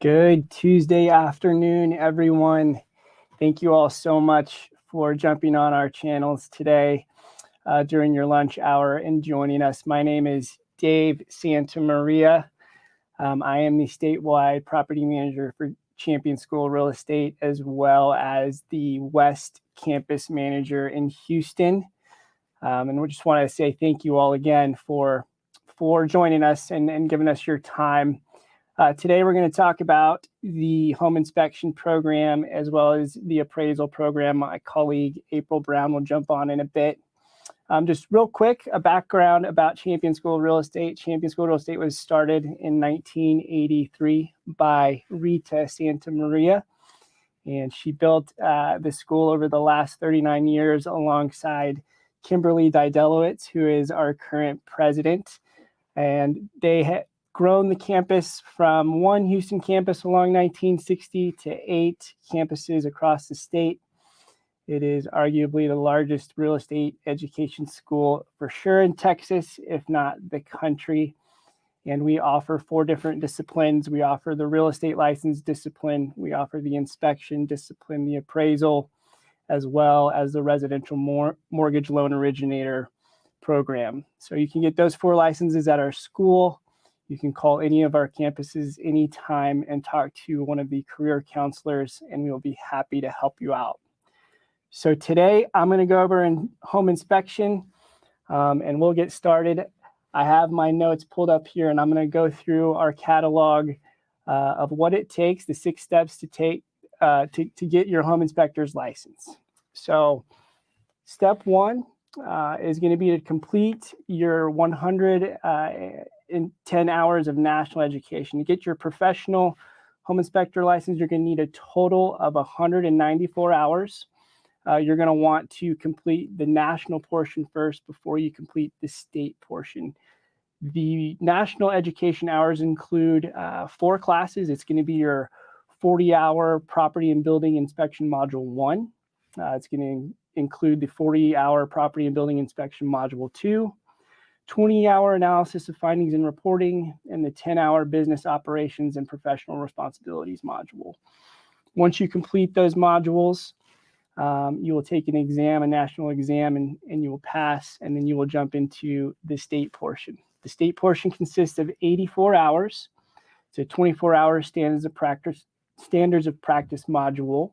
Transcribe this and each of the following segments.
Good Tuesday afternoon, everyone. Thank you all so much for jumping on our channels today during your lunch hour and joining us. My name is Dave Santamaria. I am the statewide property manager for Champion School Real Estate, as well as the West Campus manager in Houston. And we just want to say thank you all again for joining us and giving us your time. Today, we're going to talk about the home inspection program as well as the appraisal program. My colleague April Brown will jump on in a bit. Just real quick, a background about Champion School Real Estate. Champion School Real Estate was started in 1983 by Rita Santamaria, and she built the school over the last 39 years alongside Kimberly Didelowitz, who is our current president. And they had grown the campus from one Houston campus along 1960 to 8 campuses across the state. It is arguably the largest real estate education school for sure in Texas, if not the country. And we offer 4 different disciplines. We offer the real estate license discipline, we offer the inspection discipline, the appraisal, as well as the residential mortgage loan originator program. So you can get those 4 licenses at our school. You can call any of our campuses anytime and talk to one of the career counselors, and we will be happy to help you out. So today I'm going to go over home inspection, and we'll get started. I have my notes pulled up here, and I'm going to go through our catalog of what it takes, the 6 steps to take to get your home inspector's license. So step 1 is going to be to complete your 110 hours of national education. To get your professional home inspector license, you're going to need a total of 194 hours. You're going to want to complete the national portion first before you complete the state portion. The national education hours include 4 classes. It's going to be your 40-hour property and building inspection module 1. It's going to include the 40-hour property and building inspection module 2, 20-hour analysis of findings and reporting, and the 10-hour business operations and professional responsibilities module. Once you complete those modules, you will take an exam, a national exam, and you will pass, and then you will jump into the state portion. The state portion consists of 84 hours. It's a 24-hour standards of practice module,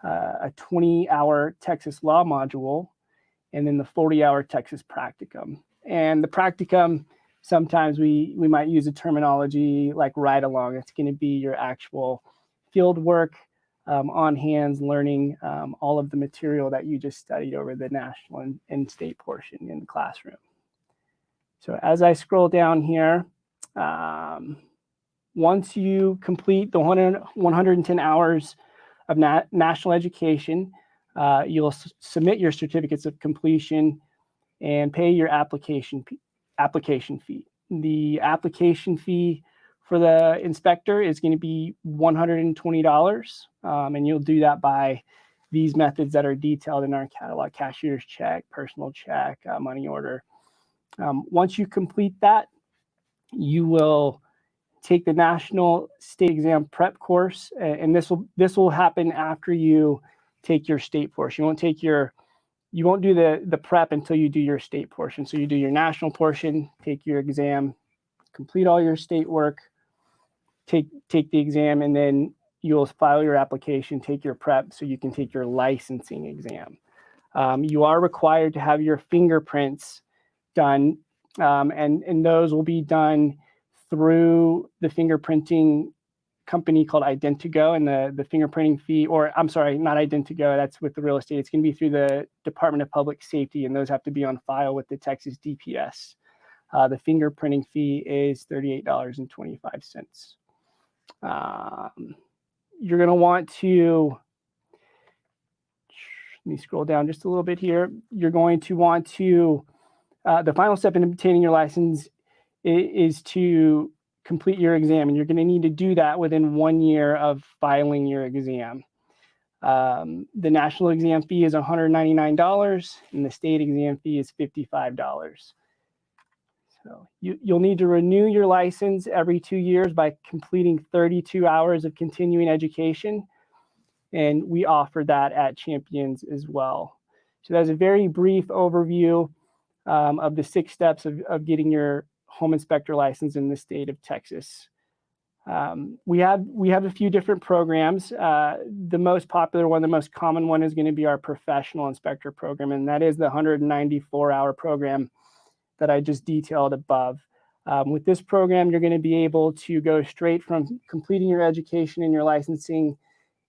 a 20-hour Texas law module, and then the 40-hour Texas practicum. And the practicum, sometimes we might use a terminology like ride along. It's going to be your actual field work, on hands, learning all of the material that you just studied over the national and state portion in the classroom. So as I scroll down here, once you complete the 110 hours of national education, you'll submit your certificates of completion and pay your application fee. The application fee for the inspector is going to be $120, and you'll do that by these methods that are detailed in our catalog: cashier's check, personal check, money order. Once you complete that, you will take the national state exam prep course, and this will happen after you take your state portion. You won't do the prep until you do your state portion. So you do your national portion, take your exam, complete all your state work, take the exam, and then you'll file your application, take your prep so you can take your licensing exam. You are required to have your fingerprints done, and those will be done through the fingerprinting company called Identigo, and the fingerprinting fee, or I'm sorry, not Identigo, that's with the real estate. It's going to be through the Department of Public Safety, and those have to be on file with the Texas DPS. The fingerprinting fee is $38.25. You're going to want to, let me scroll down just a little bit here. You're going to want to, the final step in obtaining your license is to complete your exam, and you're going to need to do that within 1 year of filing your exam. The national exam fee is $199, and the state exam fee is $55. So you'll need to renew your license every 2 years by completing 32 hours of continuing education. And we offer that at Champions as well. So that's a very brief overview of the 6 steps of getting your home inspector license in the state of Texas. We have a few different programs. The most popular one, the most common one, is going to be our professional inspector program, and that is the 194-hour program that I just detailed above. With this program, you're going to be able to go straight from completing your education and your licensing,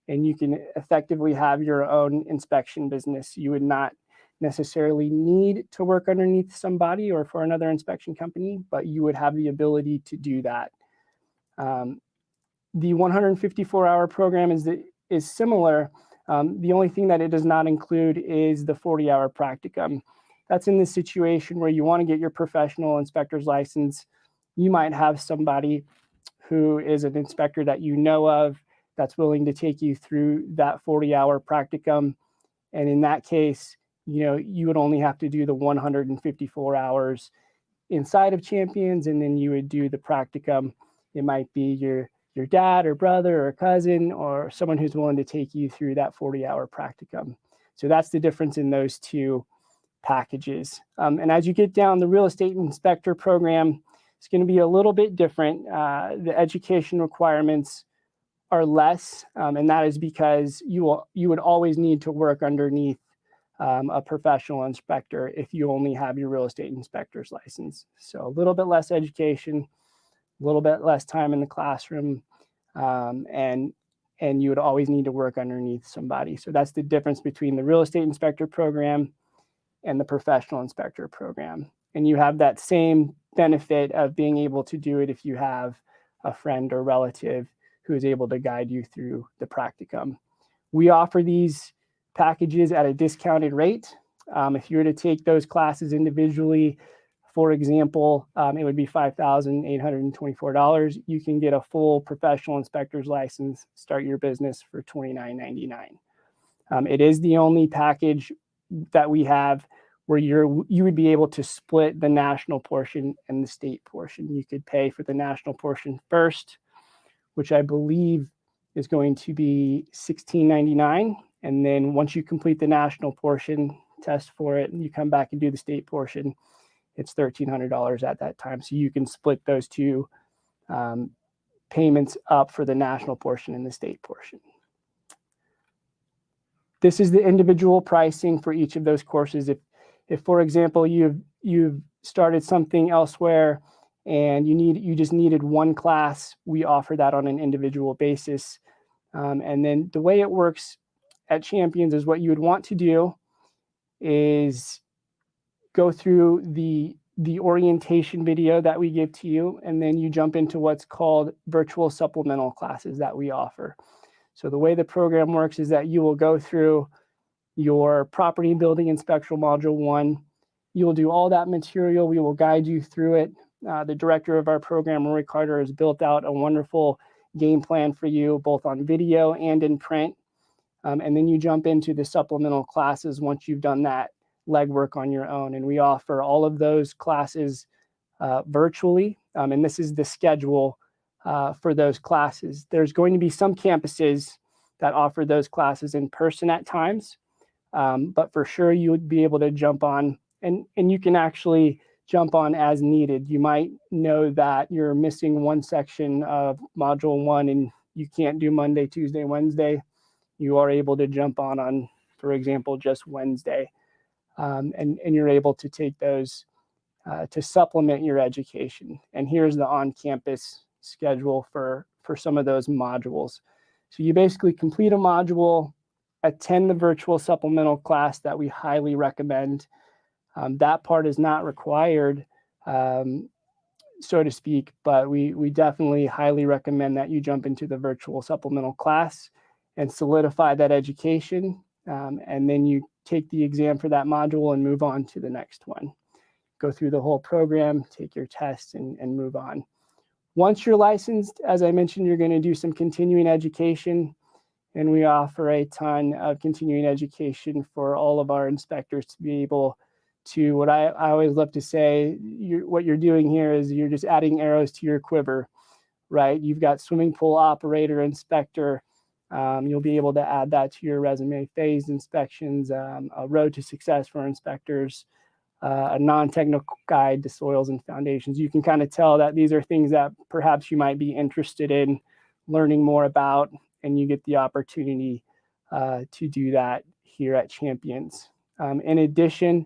and you can effectively have your own inspection business. You would not necessarily need to work underneath somebody or for another inspection company, but you would have the ability to do that. The 154-hour program is similar. The only thing that it does not include is the 40-hour practicum. That's in the situation where you want to get your professional inspector's license. You might have somebody who is an inspector that you know of that's willing to take you through that 40-hour practicum. And in that case, you would only have to do the 154 hours inside of Champions, and then you would do the practicum. It might be your dad or brother or cousin or someone who's willing to take you through that 40-hour practicum. So that's the difference in those two packages. And as you get down, the real estate inspector program is going to be a little bit different. The education requirements are less, and that is because you would always need to work underneath a professional inspector if you only have your real estate inspector's license. So a little bit less education, a little bit less time in the classroom, and you would always need to work underneath somebody. So that's the difference between the real estate inspector program and the professional inspector program. And you have that same benefit of being able to do it if you have a friend or relative who is able to guide you through the practicum. We offer these packages at a discounted rate. If you were to take those classes individually, for example, it would be $5,824. You can get a full professional inspector's license, start your business for $29.99. It is the only package that we have where you would be able to split the national portion and the state portion. You could pay for the national portion first, which I believe is going to be $16.99. And then once you complete the national portion, test for it, and you come back and do the state portion, it's $1,300 at that time. So you can split those two payments up for the national portion and the state portion. This is the individual pricing for each of those courses. If for example, you've started something elsewhere and you just needed one class, we offer that on an individual basis. And then the way it works at Champions is what you would want to do is go through the orientation video that we give to you, and then you jump into what's called virtual supplemental classes that we offer. So the way the program works is that you will go through your property and building inspection module 1. You will do all that material. We will guide you through it. The director of our program, Rory Carter, has built out a wonderful game plan for you, both on video and in print. And then you jump into the supplemental classes once you've done that legwork on your own. And we offer all of those classes virtually. And this is the schedule for those classes. There's going to be some campuses that offer those classes in person at times. But for sure, you would be able to jump on, and you can actually jump on as needed. You might know that you're missing one section of module 1 and you can't do Monday, Tuesday, Wednesday. You are able to jump on, for example, just Wednesday. And you're able to take those to supplement your education. And here's the on-campus schedule for some of those modules. So you basically complete a module, attend the virtual supplemental class that we highly recommend. That part is not required, so to speak, but we definitely highly recommend that you jump into the virtual supplemental class and solidify that education. And then you take the exam for that module and move on to the next one. Go through the whole program, take your tests, and move on. Once you're licensed, as I mentioned, you're going to do some continuing education, and we offer a ton of continuing education for all of our inspectors to be able to what I always love to say, what you're doing here is you're just adding arrows to your quiver, right? You've got swimming pool operator, inspector. You'll be able to add that to your resume. Phased inspections, a road to success for inspectors, a non-technical guide to soils and foundations. You can kind of tell that these are things that perhaps you might be interested in learning more about, and you get the opportunity to do that here at Champions. In addition,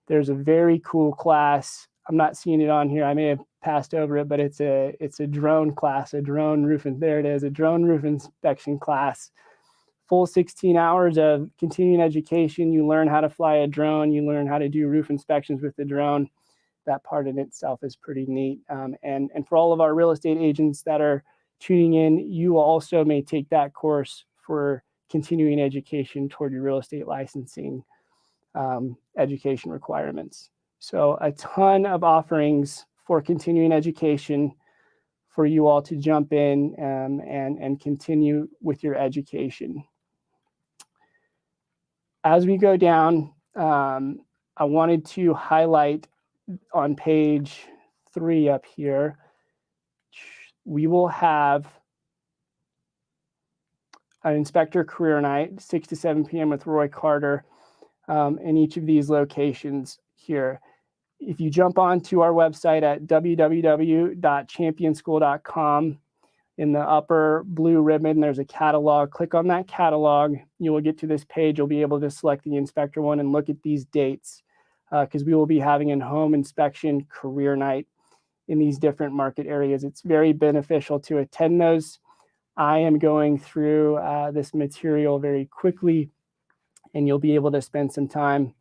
there's a very cool class. I'm not seeing it on here. I may have passed over it, but it's a drone class, a drone roof, and there it is, a drone roof inspection class. Full 16 hours of continuing education. You learn how to fly a drone. You learn how to do roof inspections with the drone. That part in itself is pretty neat. And for all of our real estate agents that are tuning in, you also may take that course for continuing education toward your real estate licensing education requirements. So a ton of offerings for continuing education for you all to jump in and continue with your education. As we go down, I wanted to highlight on page 3 up here, we will have an inspector career night, 6 to 7 p.m. with Roy Carter in each of these locations here. If you jump onto our website at www.championschool.com, in the upper blue ribbon, there's a catalog. Click on that catalog. You will get to this page. You'll be able to select the inspector one and look at these dates because we will be having a home inspection career night in these different market areas. It's very beneficial to attend those. I am going through this material very quickly, and you'll be able to spend some time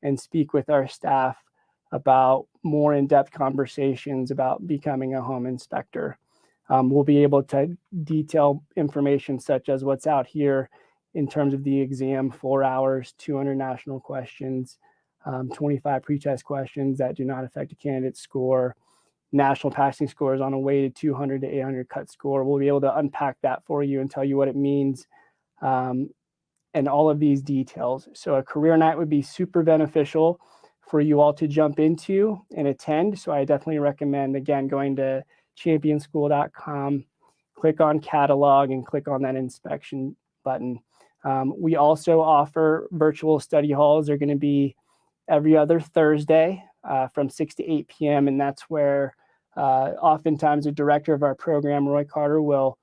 and speak with our staff about more in-depth conversations about becoming a home inspector. We'll be able to detail information such as what's out here in terms of the exam, 4 hours, 200 national questions, 25 pretest questions that do not affect a candidate's score, national passing scores on a weighted 200 to 800 cut score. We'll be able to unpack that for you and tell you what it means and all of these details. So a career night would be super beneficial for you all to jump into and attend. So I definitely recommend, again, going to championschool.com, click on catalog and click on that inspection button. We also offer virtual study halls. They're going to be every other Thursday from 6 to 8 p.m. And that's where oftentimes the director of our program, Roy Carter, will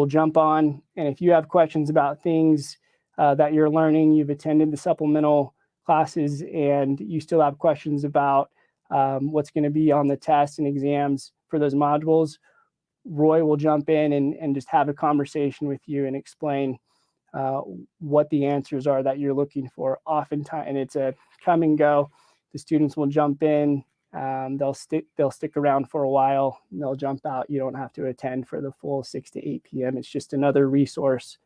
jump on. And if you have questions about things that you're learning, you've attended the supplemental classes, and you still have questions about what's going to be on the tests and exams for those modules, Roy will jump in and just have a conversation with you and explain what the answers are that you're looking for. Oftentimes, and it's a come and go. The students will jump in, they'll stick around for a while, and they'll jump out. You don't have to attend for the full 6 to 8 p.m. It's just another resource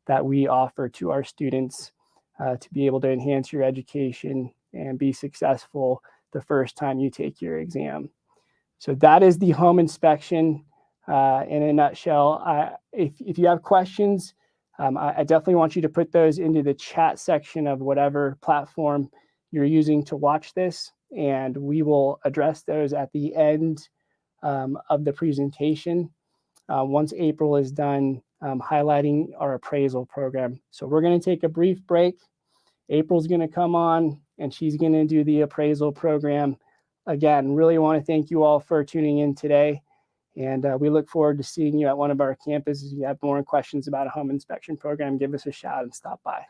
that we offer to our students to be able to enhance your education and be successful the first time you take your exam. So that is the home inspection in a nutshell. If you have questions, I definitely want you to put those into the chat section of whatever platform you're using to watch this, and we will address those at the end of the presentation once April is done highlighting our appraisal program. So we're going to take a brief break. April's going to come on, and she's going to do the appraisal program. Again, really want to thank you all for tuning in today. And we look forward to seeing you at one of our campuses. If you have more questions about a home inspection program, give us a shout and stop by.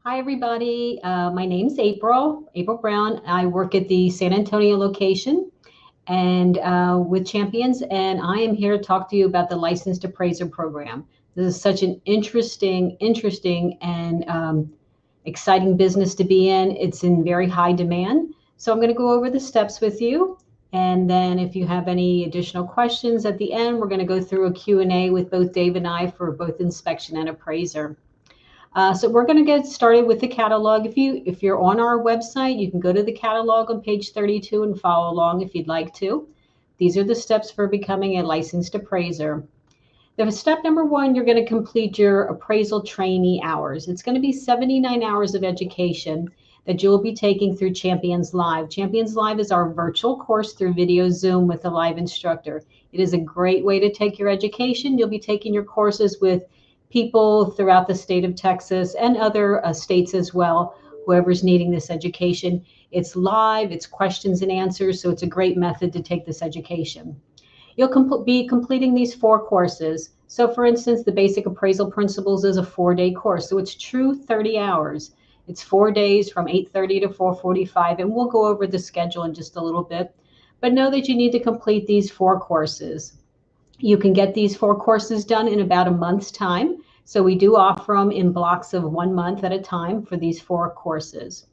Hi, everybody. My name's April Brown. I work at the San Antonio location and with Champions, and I am here to talk to you about the Licensed Appraiser Program. This is such an interesting, and exciting business to be in. It's in very high demand. So I'm going to go over the steps with you. And then if you have any additional questions at the end, we're going to go through a Q&A with both Dave and I for both inspection and appraiser. So we're going to get started with the catalog. If you're on our website, you can go to the catalog on page 32 and follow along if you'd like to. These are the steps for becoming a licensed appraiser. The step number one, you're going to complete your appraisal trainee hours. It's going to be 79 hours of education that you'll be taking through Champions Live. Champions Live is our virtual course through video Zoom with a live instructor. It is a great way to take your education. You'll be taking your courses with people throughout the state of Texas and other states as well, whoever's needing this education. It's live, it's questions and answers, so it's a great method to take this education. You'll be completing these 4 courses. So for instance, the Basic Appraisal Principles is a 4-day course. So it's true 30 hours. It's 4 days from 8:30 to 4:45, and we'll go over the schedule in just a little bit. But know that you need to complete these 4 courses. You can get these 4 courses done in about a month's time. So we do offer them in blocks of 1 month at a time for these 4 courses.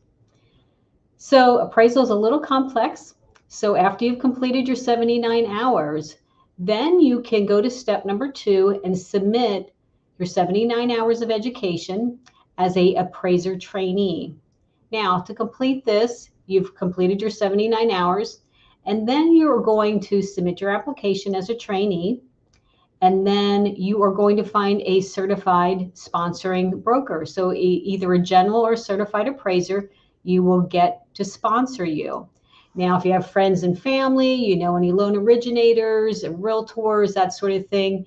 So appraisal is a little complex. So after you've completed your 79 hours, then you can go to step number 2 and submit your 79 hours of education as a appraiser trainee. Now, to complete this, you've completed your 79 hours, and then you're going to submit your application as a trainee, and then you are going to find a certified sponsoring broker. So either a general or certified appraiser, you will get to sponsor you. Now, if you have friends and family, you know any loan originators, realtors, that sort of thing,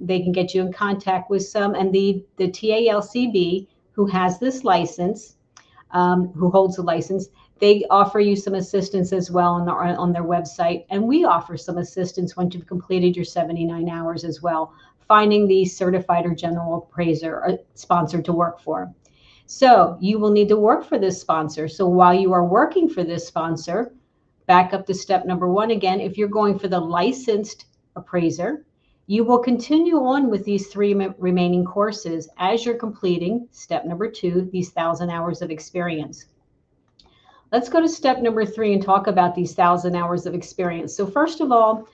they can get you in contact with some. And the TALCB, who has this license, who holds the license, they offer you some assistance as well on their website. And we offer some assistance once you've completed your 79 hours as well, finding the certified or general appraiser or sponsor to work for. So you will need to work for this sponsor. So while you are working for this sponsor, back up to step number 1 again, if you're going for the licensed appraiser, you will continue on with these 3 remaining courses as you're completing step number 2, these 1,000 hours of experience. Let's go to step number 3 and talk about these 1,000 hours of experience. So first of all,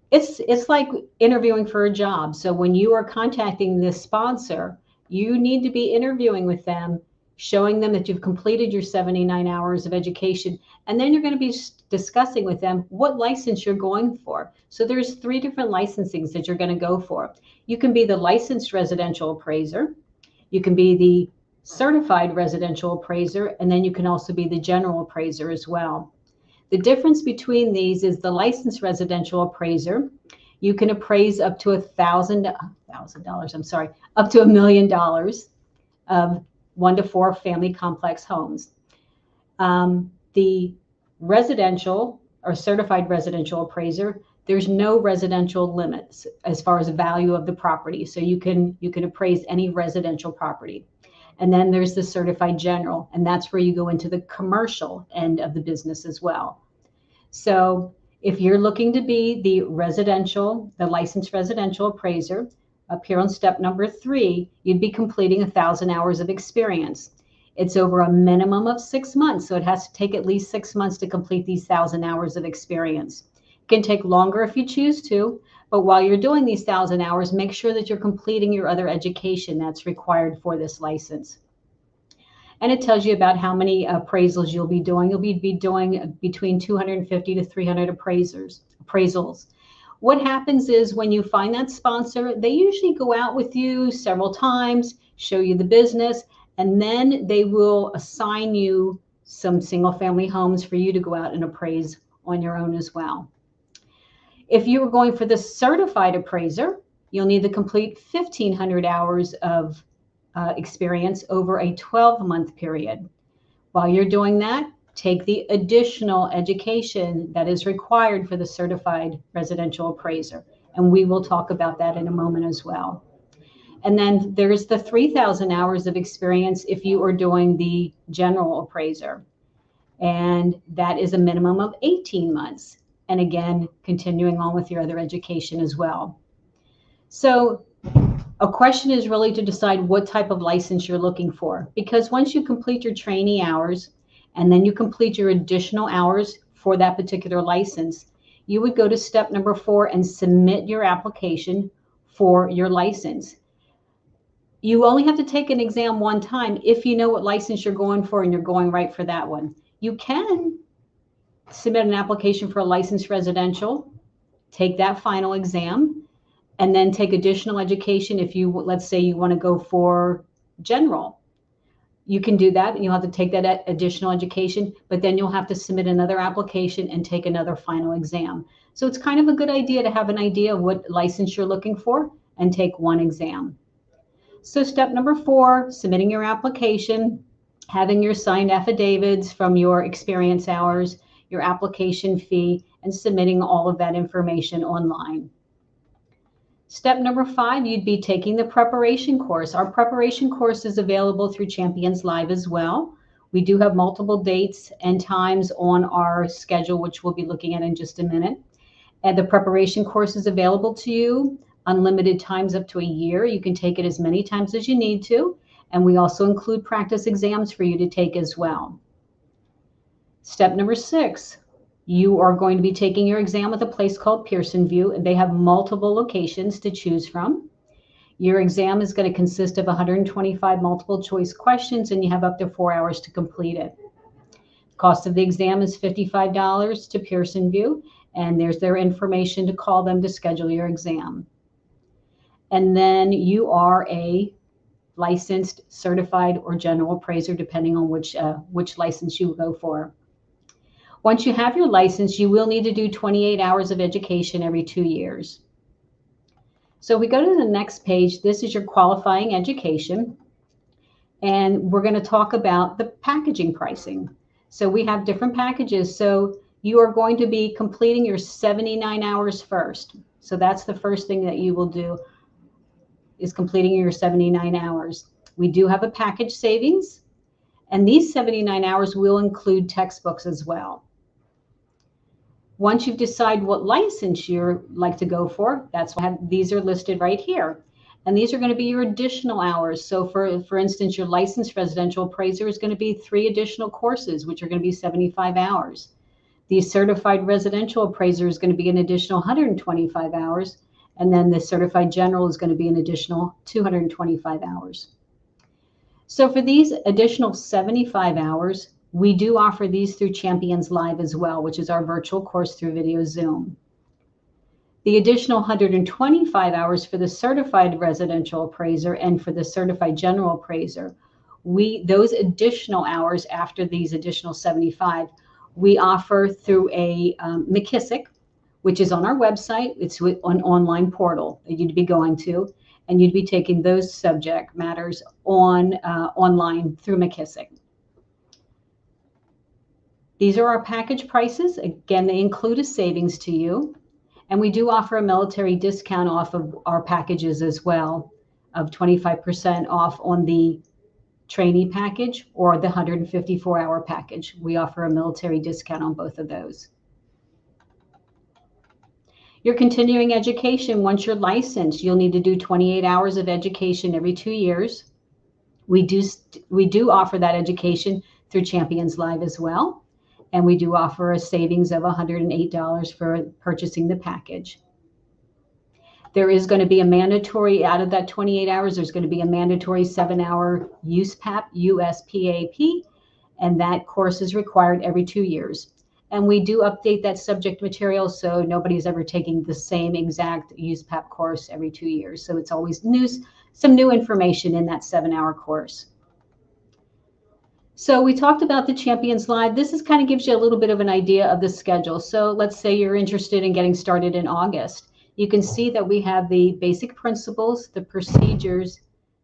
it's like interviewing for a job. So when you are contacting this sponsor, you need to be interviewing with them, showing them that you've completed your 79 hours of education, and then you're going to be discussing with them what license you're going for. So there's 3 different licensings that you're going to go for. You can be the licensed residential appraiser, you can be the certified residential appraiser, and then you can also be the general appraiser as well. The difference between these is the licensed residential appraiser, you can appraise up to $1,000, up to $1 million of 1 to 4 family complex homes. The residential or certified residential appraiser, there's no residential limits as far as the value of the property. So you can appraise any residential property. And then there's the certified general, and that's where you go into the commercial end of the business as well. So if you're looking to be the licensed residential appraiser, up here on step number 3, you'd be completing 1,000 hours of experience. It's over a minimum of 6 months, so it has to take at least 6 months to complete these 1,000 hours of experience. It can take longer if you choose to, but while you're doing these 1,000 hours, make sure that you're completing your other education that's required for this license. And it tells you about how many appraisals you'll be doing. You'll be doing between 250 to 300 appraisals. What happens is when you find that sponsor, they usually go out with you several times, show you the business, and then they will assign you some single-family homes for you to go out and appraise on your own as well. If you were going for the certified appraiser, you'll need to complete 1,500 hours of experience over a 12-month period. While you're doing that, take the additional education that is required for the certified residential appraiser. And we will talk about that in a moment as well. And then there's the 3,000 hours of experience if you are doing the general appraiser. And that is a minimum of 18 months. And again, continuing on with your other education as well. So a question is really to decide what type of license you're looking for, because once you complete your trainee hours and then you complete your additional hours for that particular license, you would go to step number 4 and submit your application for your license. You only have to take an exam one time if you know what license you're going for and you're going right for that one. You can submit an application for a licensed residential, take that final exam, and then take additional education if you, let's say you want to go for general. You can do that, and you'll have to take that additional education, but then you'll have to submit another application and take another final exam. So it's kind of a good idea to have an idea of what license you're looking for and take one exam. So step number 4, submitting your application, having your signed affidavits from your experience hours, your application fee, and submitting all of that information online. Step number 5, you'd be taking the preparation course. Our preparation course is available through Champions Live as well. We do have multiple dates and times on our schedule, which we'll be looking at in just a minute. And the preparation course is available to you, unlimited times up to a year. You can take it as many times as you need to. And we also include practice exams for you to take as well. Step number 6, you are going to be taking your exam at a place called Pearson VUE, and they have multiple locations to choose from. Your exam is going to consist of 125 multiple choice questions, and you have up to 4 hours to complete it. Cost of the exam is $55 to Pearson VUE, and there's their information to call them to schedule your exam. And then you are a licensed, certified, or general appraiser, depending on which license you go for. Once you have your license, you will need to do 28 hours of education every 2 years. So we go to the next page. This is your qualifying education. And we're going to talk about the packaging pricing. So we have different packages. So you are going to be completing your 79 hours first. So that's the first thing that you will do, is completing your 79 hours. We do have a package savings, and these 79 hours will include textbooks as well. Once you've decided what license you'd like to go for, these are listed right here. And these are going to be your additional hours. So for instance, your licensed residential appraiser is going to be 3 additional courses, which are going to be 75 hours. The certified residential appraiser is going to be an additional 125 hours. And then the certified general is going to be an additional 225 hours. So for these additional 75 hours, we do offer these through Champions Live as well, which is our virtual course through video Zoom. The additional 125 hours for the certified residential appraiser and for the certified general appraiser, those additional hours after these additional 75, we offer through a McKissick, which is on our website. It's an online portal that you'd be going to, and you'd be taking those subject matters online through McKissick. These are our package prices. Again, they include a savings to you. And we do offer a military discount off of our packages as well, of 25% off on the trainee package or the 154-hour package. We offer a military discount on both of those. Your continuing education, once you're licensed, you'll need to do 28 hours of education every 2 years. We do offer that education through Champions Live as well. And we do offer a savings of $108 for purchasing the package. There is going to be a mandatory, out of that 28 hours, there's going to be a mandatory 7-hour USPAP, and that course is required every 2 years. And we do update that subject material, so nobody's ever taking the same exact USPAP course every 2 years. So it's always some new information in that 7-hour course. So we talked about the Champions Live. This kind of gives you a little bit of an idea of the schedule. So let's say you're interested in getting started in August. You can see that we have the basic principles, the procedures,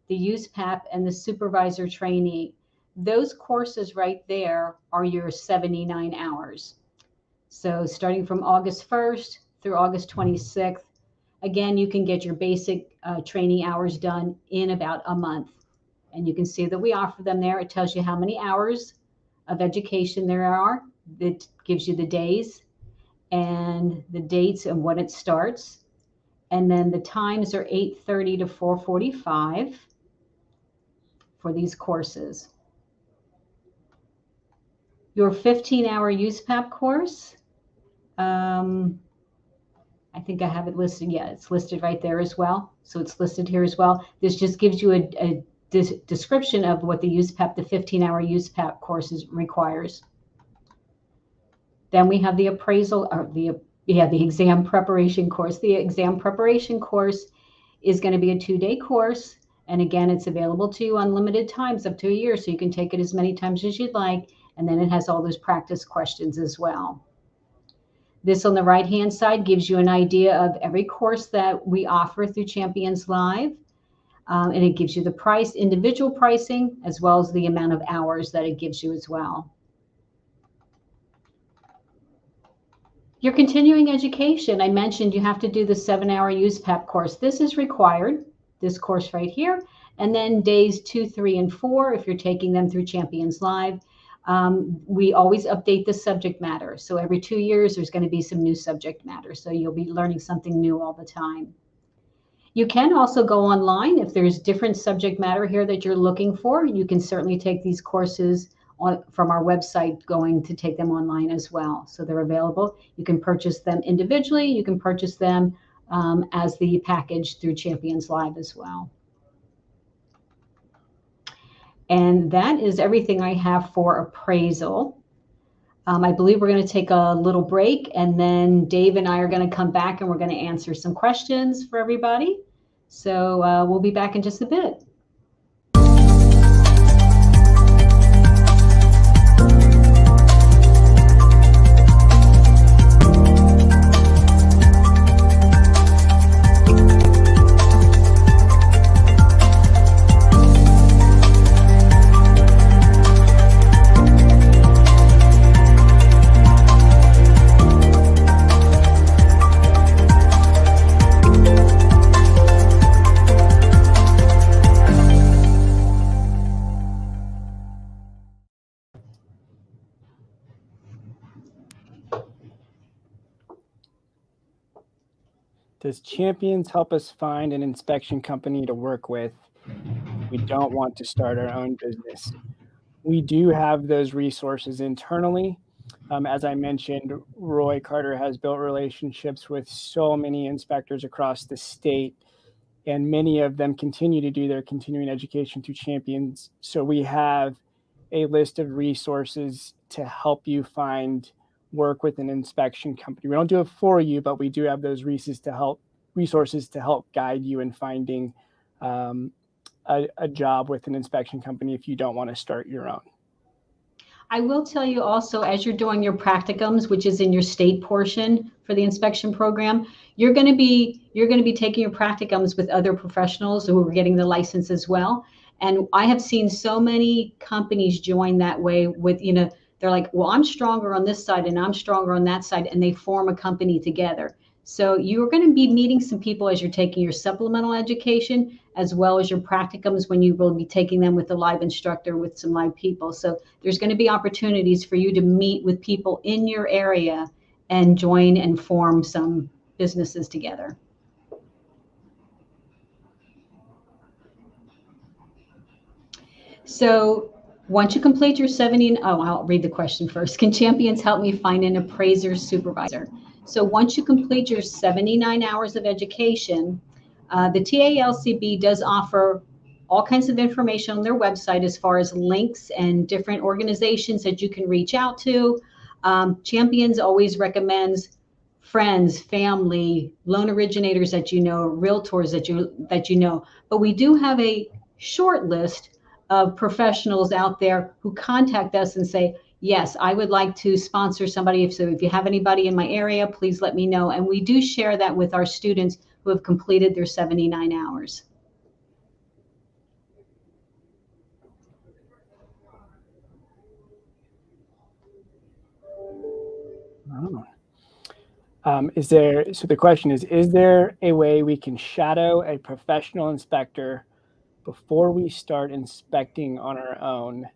the USPAP, and the supervisor trainee. Those courses right there are your 79 hours. So starting from August 1st through August 26th, Again, you can get your basic training hours done in about a month. And you can see that we offer them there. It tells you how many hours of education there are. It gives you the days and the dates and when it starts. And then the times are 8:30 to 4:45 for these courses. Your 15-hour USPAP course, I think I have it listed. Yeah, it's listed right there as well. So it's listed here as well. This just gives you a description of what the USPAP, the 15-hour USPAP courses requires. Then we have the appraisal, or the exam preparation course. The exam preparation course is going to be a 2-day course. And again, it's available to you unlimited times, up to a year. So you can take it as many times as you'd like. And then it has all those practice questions as well. This on the right-hand side gives you an idea of every course that we offer through Champions Live. And it gives you the price, individual pricing, as well as the amount of hours that it gives you as well. Your continuing education, I mentioned you have to do the 7-hour USPAP course. This is required, this course right here. And then days 2, 3, and 4, if you're taking them through Champions Live. We always update the subject matter. So every 2 years, there's going to be some new subject matter. So you'll be learning something new all the time. You can also go online if there's different subject matter here that you're looking for. You can certainly take these courses from our website, going to take them online as well. So they're available. You can purchase them individually. You can purchase them as the package through Champions Live as well. And that is everything I have for appraisal. I believe we're going to take a little break, and then Dave and I are going to come back and we're going to answer some questions for everybody. So we'll be back in just a bit. Does Champions help us find an inspection company to work with? We don't want to start our own business. We do have those resources internally. As I mentioned, Roy Carter has built relationships with so many inspectors across the state, and many of them continue to do their continuing education through Champions. So we have a list of resources to help you find work with an inspection company. We don't do it for you, but we do have those resources to help guide you in finding a job with an inspection company if you don't want to start your own. I will tell you also, as you're doing your practicums, which is in your state portion for the inspection program, you're going to be taking your practicums with other professionals who are getting the license as well. And I have seen so many companies join that way with, they're like, well, I'm stronger on this side and I'm stronger on that side, and they form a company together. So you're going to be meeting some people as you're taking your supplemental education, as well as your practicums, when you will be taking them with a live instructor with some live people. So there's going to be opportunities for you to meet with people in your area and join and form some businesses together. So once you complete your 70, I'll read the question first. Can Champions help me find an appraiser supervisor? So once you complete your 79 hours of education, the TALCB does offer all kinds of information on their website as far as links and different organizations that you can reach out to. Champions always recommends friends, family, loan originators that you know, realtors that you know. But we do have a short list of professionals out there who contact us and say, yes, I would like to sponsor somebody. So if you have anybody in my area, please let me know. And we do share that with our students who have completed their 79 hours. Oh. So the question is there a way we can shadow a professional inspector before we start inspecting on our own?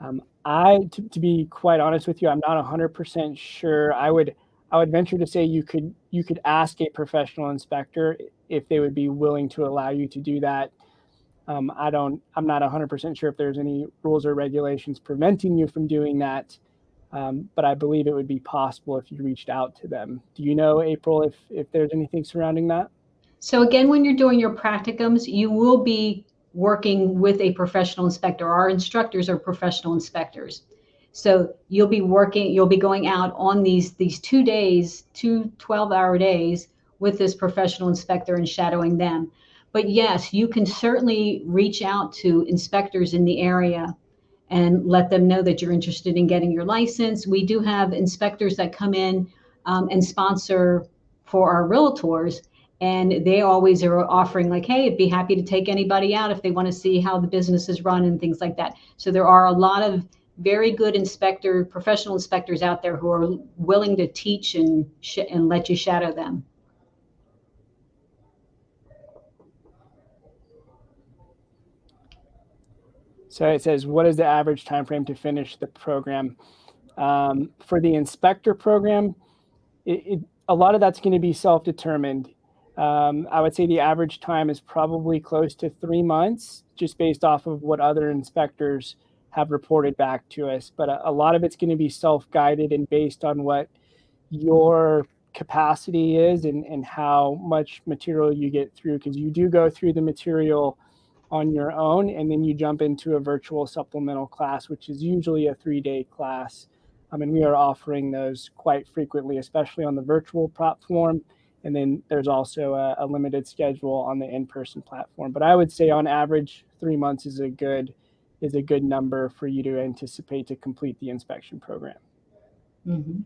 To be quite honest with you, I'm not 100% sure. I would venture to say you could ask a professional inspector if they would be willing to allow you to do that. I'm not 100% sure if there's any rules or regulations preventing you from doing that. But I believe it would be possible if you reached out to them. Do you know, April, if there's anything surrounding that? So again, when you're doing your practicums, you will be working with a professional inspector. Our instructors are professional inspectors. So you'll be going out on these 2 days, two 12-hour days with this professional inspector and shadowing them. But yes, you can certainly reach out to inspectors in the area and let them know that you're interested in getting your license. We do have inspectors that come in and sponsor for our realtors, and they always are offering like, hey, I'd be happy to take anybody out if they want to see how the business is run and things like that. So there are a lot of very good professional inspectors out there who are willing to teach and let you shadow them. So it says, what is the average time frame to finish the program? For the inspector program, a lot of that's going to be self-determined. I would say the average time is probably close to 3 months, just based off of what other inspectors have reported back to us. But a lot of it's going to be self-guided and based on what your capacity is and how much material you get through, because you do go through the material on your own, and then you jump into a virtual supplemental class, which is usually a 3-day class. And we are offering those quite frequently, especially on the virtual platform. And then there's also a limited schedule on the in-person platform. But I would say on average, 3 months is a good number for you to anticipate to complete the inspection program. Mm-hmm.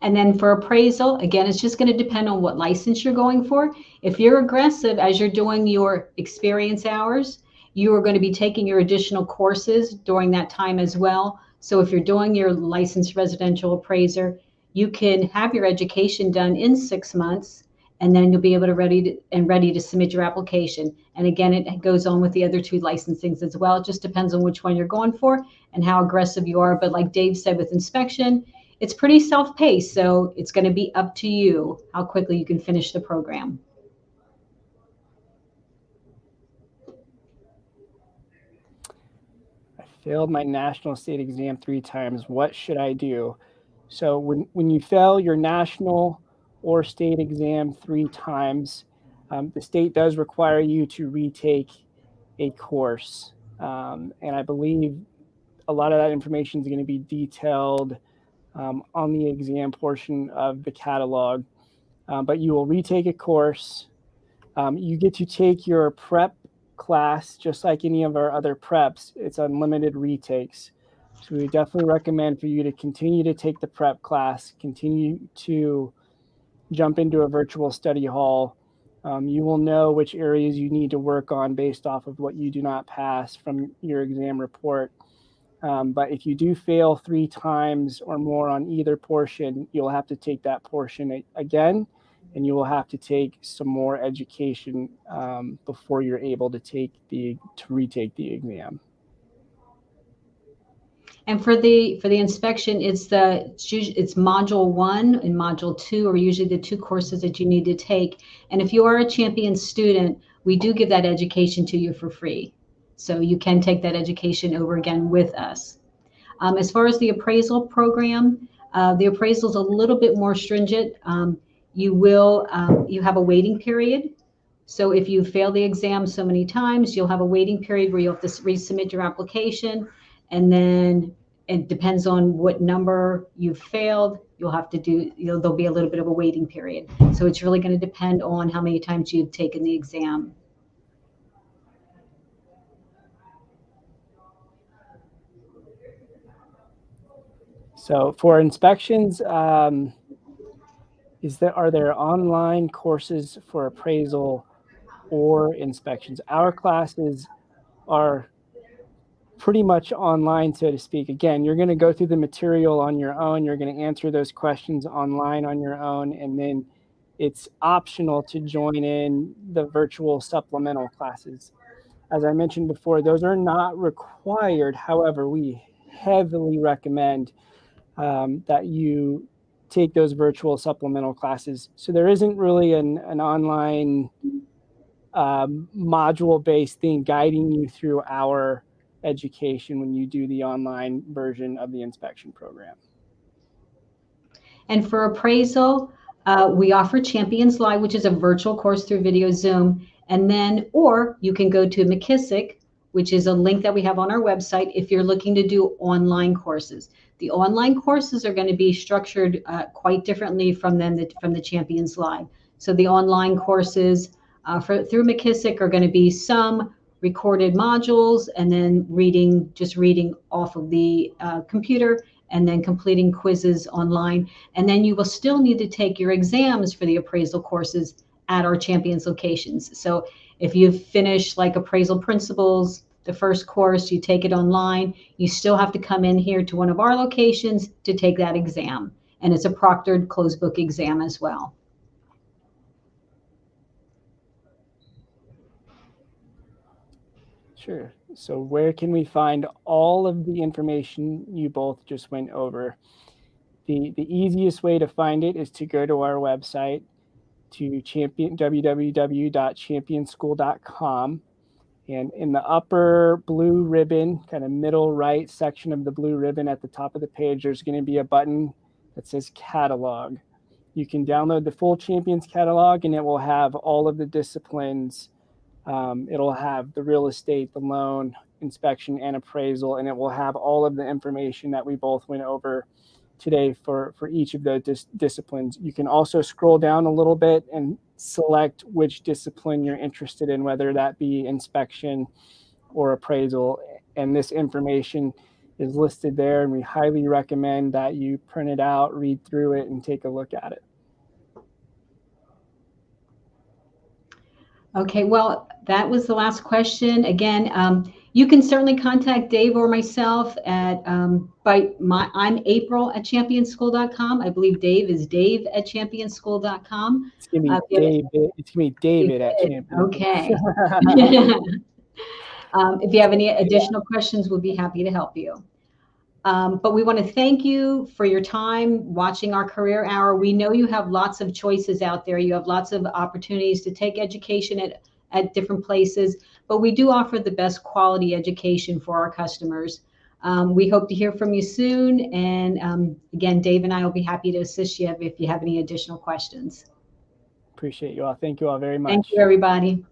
And then for appraisal, again, it's just going to depend on what license you're going for. If you're aggressive as you're doing your experience hours, you are going to be taking your additional courses during that time as well. So if you're doing your licensed residential appraiser, you can have your education done in 6 months, and then you'll be able to ready to submit your application. And again, it goes on with the other two licensings as well. It just depends on which one you're going for and how aggressive you are. But like Dave said, with inspection, it's pretty self-paced, so it's going to be up to you how quickly you can finish the program. I failed my national state exam 3 times. What should I do? So when you fail your national or state exam 3 times, the state does require you to retake a course. And I believe a lot of that information is going to be detailed on the exam portion of the catalog. But you will retake a course. You get to take your prep class just like any of our other preps. It's unlimited retakes. So we definitely recommend for you to continue to take the prep class, continue to jump into a virtual study hall. You will know which areas you need to work on based off of what you do not pass from your exam report. But if you do fail 3 times or more on either portion, you'll have to take that portion again, and you will have to take some more education before you're able to retake the exam. And for the inspection, it's module 1 and module 2 are usually the 2 courses that you need to take. And if you are a champion student, we do give that education to you for free. So you can take that education over again with us. As far as the appraisal program, the appraisal is a little bit more stringent. You have a waiting period. So if you fail the exam so many times, you'll have a waiting period where you'll have to resubmit your application. And then it depends on what number you've failed. There'll be a little bit of a waiting period. So it's really going to depend on how many times you've taken the exam. So for inspections, are there online courses for appraisal or inspections? Our classes are pretty much online, so to speak. Again, you're going to go through the material on your own. You're going to answer those questions online on your own, and then it's optional to join in the virtual supplemental classes. As I mentioned before, those are not required. However, we heavily recommend that you take those virtual supplemental classes. So there isn't really an online module-based thing guiding you through our education when you do the online version of the inspection program. And for appraisal, we offer Champions Live, which is a virtual course through video Zoom. And then, or you can go to McKissick, which is a link that we have on our website if you're looking to do online courses. The online courses are going to be structured quite differently from the Champions Live. So the online courses through McKissick are going to be some recorded modules and then just reading off of the computer, and then completing quizzes online. And then you will still need to take your exams for the appraisal courses at our Champions locations. So if you've finished like appraisal principles, the first course, you take it online, you still have to come in here to one of our locations to take that exam. And it's a proctored closed book exam as well. Sure. So where can we find all of the information you both just went over? The easiest way to find it is to go to our website, to www.championschool.com. And in the upper blue ribbon, kind of middle right section of the blue ribbon at the top of the page, there's going to be a button that says Catalog. You can download the full Champions catalog, and it will have all of the disciplines. It'll have the real estate, the loan, inspection, and appraisal, and it will have all of the information that we both went over today for each of those disciplines. You can also scroll down a little bit and select which discipline you're interested in, whether that be inspection or appraisal. And this information is listed there, and we highly recommend that you print it out, read through it, and take a look at it. Okay, well, that was the last question. Again, you can certainly contact Dave or myself at I'm April at championschool.com. I believe Dave is Dave at championschool.com. It's gonna be David at Champions. Okay. If you have any additional questions, we'll be happy to help you. But we want to thank you for your time watching our Career Hour. We know you have lots of choices out there. You have lots of opportunities to take education at different places, but we do offer the best quality education for our customers. We hope to hear from you soon. And again, Dave and I will be happy to assist you if you have any additional questions. Appreciate you all. Thank you all very much. Thank you, everybody.